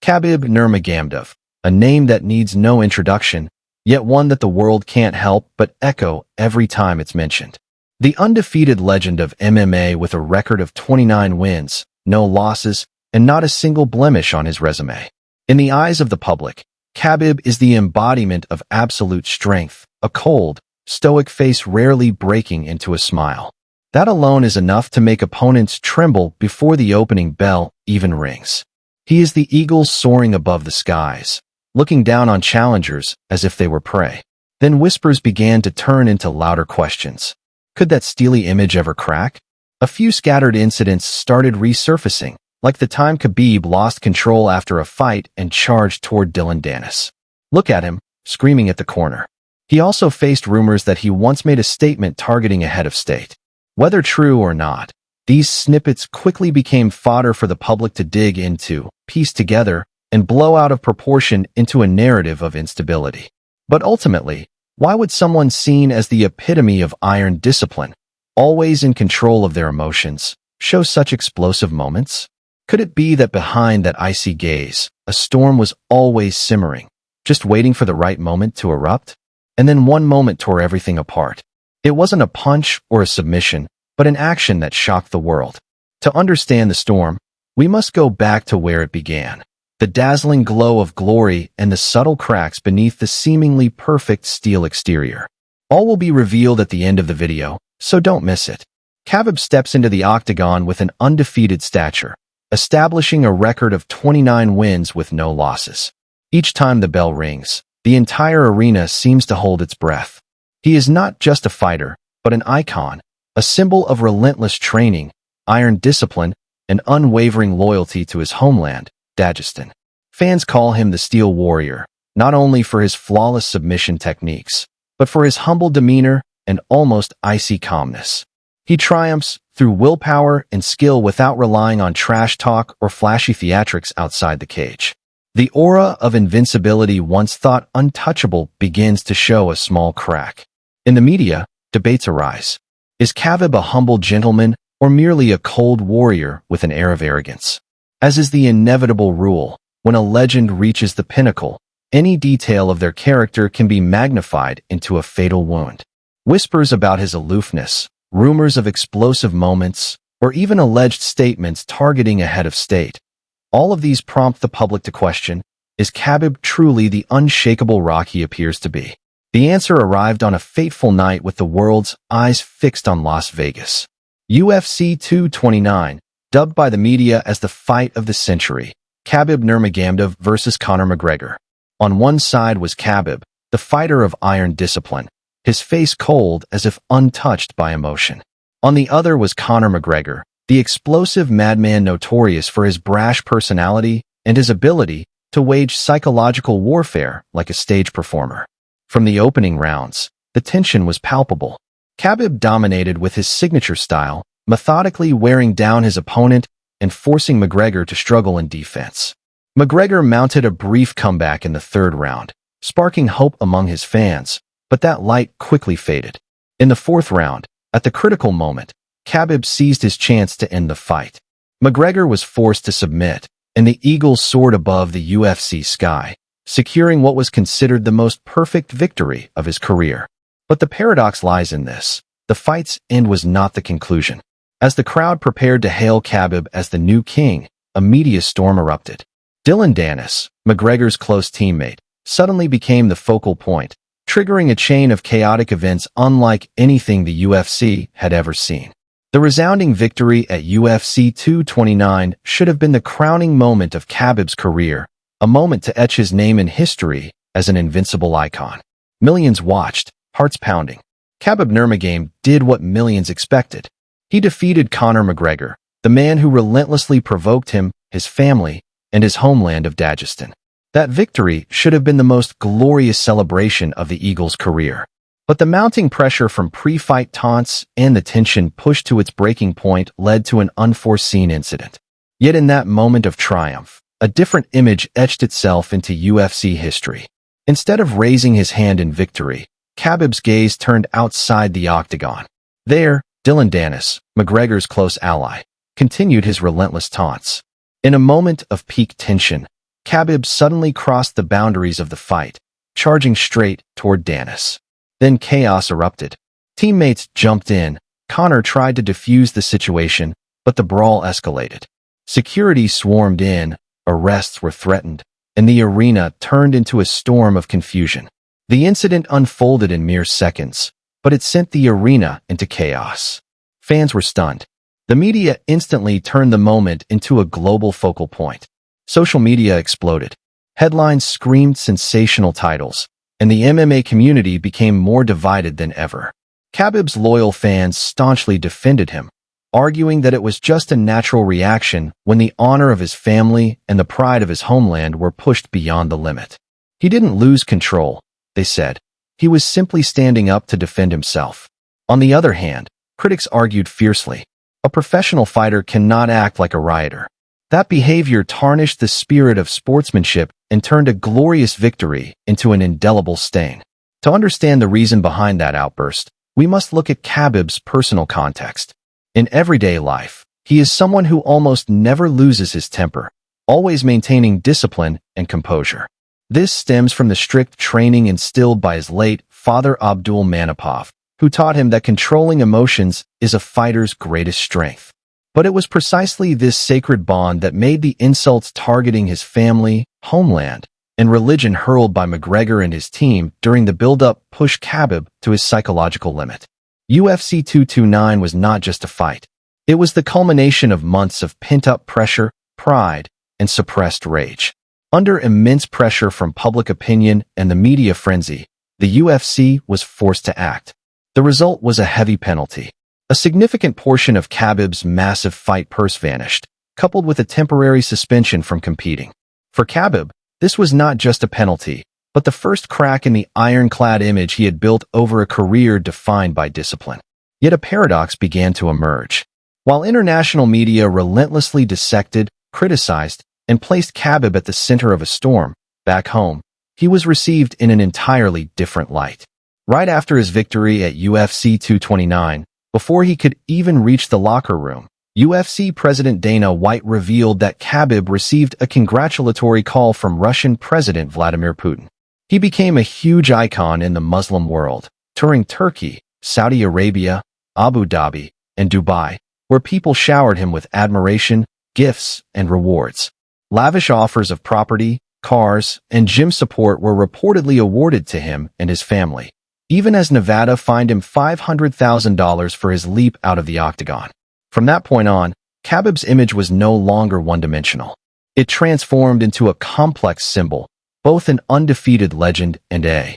Khabib Nurmagomedov, a name that needs no introduction, yet one that the world can't help but echo every time it's mentioned. The undefeated legend of MMA with a record of 29 wins, no losses, and not a single blemish on his resume. In the eyes of the public, Khabib is the embodiment of absolute strength, a cold, stoic face rarely breaking into a smile. That alone is enough to make opponents tremble before the opening bell even rings. He is the eagle soaring above the skies, looking down on challengers as if they were prey. Then whispers began to turn into louder questions. Could that steely image ever crack? A few scattered incidents started resurfacing, like the time Khabib lost control after a fight and charged toward Dillon Danis. Look at him, screaming at the corner. He also faced rumors that he once made a statement targeting a head of state. Whether true or not, these snippets quickly became fodder for the public to dig into, piece together, and blow out of proportion into a narrative of instability. But ultimately, why would someone seen as the epitome of iron discipline, always in control of their emotions, show such explosive moments? Could it be that behind that icy gaze, a storm was always simmering, just waiting for the right moment to erupt? And then one moment tore everything apart. It wasn't a punch or a submission, but an action that shocked the world. To understand the storm, we must go back to where it began. The dazzling glow of glory and the subtle cracks beneath the seemingly perfect steel exterior. All will be revealed at the end of the video, so don't miss it. Khabib steps into the octagon with an undefeated stature, establishing a record of 29 wins with no losses. Each time the bell rings, the entire arena seems to hold its breath. He is not just a fighter, but an icon, a symbol of relentless training, iron discipline, and unwavering loyalty to his homeland, Dagestan. Fans call him the Steel Warrior, not only for his flawless submission techniques, but for his humble demeanor and almost icy calmness. He triumphs through willpower and skill without relying on trash talk or flashy theatrics outside the cage. The aura of invincibility once thought untouchable begins to show a small crack. In the media, debates arise. Is Khabib a humble gentleman or merely a cold warrior with an air of arrogance? As is the inevitable rule, when a legend reaches the pinnacle, any detail of their character can be magnified into a fatal wound. Whispers about his aloofness, rumors of explosive moments, or even alleged statements targeting a head of state. All of these prompt the public to question, is Khabib truly the unshakable rock he appears to be? The answer arrived on a fateful night with the world's eyes fixed on Las Vegas. UFC 229, dubbed by the media as the fight of the century, Khabib Nurmagomedov versus Conor McGregor. On one side was Khabib, the fighter of iron discipline, his face cold as if untouched by emotion. On the other was Conor McGregor, the explosive madman notorious for his brash personality and his ability to wage psychological warfare like a stage performer. From the opening rounds, the tension was palpable. Khabib dominated with his signature style, methodically wearing down his opponent and forcing McGregor to struggle in defense. McGregor mounted a brief comeback in the third round, sparking hope among his fans, but that light quickly faded. In the fourth round, at the critical moment, Khabib seized his chance to end the fight. McGregor was forced to submit, and the eagle soared above the UFC sky, securing what was considered the most perfect victory of his career. But the paradox lies in this. The fight's end was not the conclusion. As the crowd prepared to hail Khabib as the new king, a media storm erupted. Dillon Danis, McGregor's close teammate, suddenly became the focal point, triggering a chain of chaotic events unlike anything the UFC had ever seen. The resounding victory at UFC 229 should have been the crowning moment of Khabib's career, a moment to etch his name in history as an invincible icon. Millions watched, hearts pounding. Khabib Nurmagomedov did what millions expected. He defeated Conor McGregor, the man who relentlessly provoked him, his family, and his homeland of Dagestan. That victory should have been the most glorious celebration of the Eagle's career. But the mounting pressure from pre-fight taunts and the tension pushed to its breaking point led to an unforeseen incident. Yet in that moment of triumph, a different image etched itself into UFC history. Instead of raising his hand in victory, Khabib's gaze turned outside the octagon. There, Dillon Danis, McGregor's close ally, continued his relentless taunts. In a moment of peak tension, Khabib suddenly crossed the boundaries of the fight, charging straight toward Danis. Then chaos erupted. Teammates jumped in. Conor tried to defuse the situation, but the brawl escalated. Security swarmed in, arrests were threatened, and the arena turned into a storm of confusion. The incident unfolded in mere seconds, but it sent the arena into chaos. Fans were stunned. The media instantly turned the moment into a global focal point. Social media exploded. Headlines screamed sensational titles, and the MMA community became more divided than ever. Khabib's loyal fans staunchly defended him, arguing that it was just a natural reaction when the honor of his family and the pride of his homeland were pushed beyond the limit. He didn't lose control, they said. He was simply standing up to defend himself. On the other hand, critics argued fiercely. A professional fighter cannot act like a rioter. That behavior tarnished the spirit of sportsmanship and turned a glorious victory into an indelible stain. To understand the reason behind that outburst, we must look at Khabib's personal context. In everyday life, he is someone who almost never loses his temper, always maintaining discipline and composure. This stems from the strict training instilled by his late father Abdul Manapov, who taught him that controlling emotions is a fighter's greatest strength. But it was precisely this sacred bond that made the insults targeting his family, homeland, and religion hurled by McGregor and his team during the build-up push Khabib to his psychological limit. UFC 229 was not just a fight. It was the culmination of months of pent-up pressure, pride, and suppressed rage. Under immense pressure from public opinion and the media frenzy, the UFC was forced to act. The result was a heavy penalty. A significant portion of Khabib's massive fight purse vanished, coupled with a temporary suspension from competing. For Khabib, this was not just a penalty, but the first crack in the ironclad image he had built over a career defined by discipline. Yet a paradox began to emerge. While international media relentlessly dissected, criticized, and placed Khabib at the center of a storm, back home, he was received in an entirely different light. Right after his victory at UFC 229, before he could even reach the locker room, UFC President Dana White revealed that Khabib received a congratulatory call from Russian President Vladimir Putin. He became a huge icon in the Muslim world, touring Turkey, Saudi Arabia, Abu Dhabi, and Dubai, where people showered him with admiration, gifts, and rewards. Lavish offers of property, cars, and gym support were reportedly awarded to him and his family, even as Nevada fined him $500,000 for his leap out of the octagon. From that point on, Khabib's image was no longer one-dimensional. It transformed into a complex symbol, both an undefeated legend and a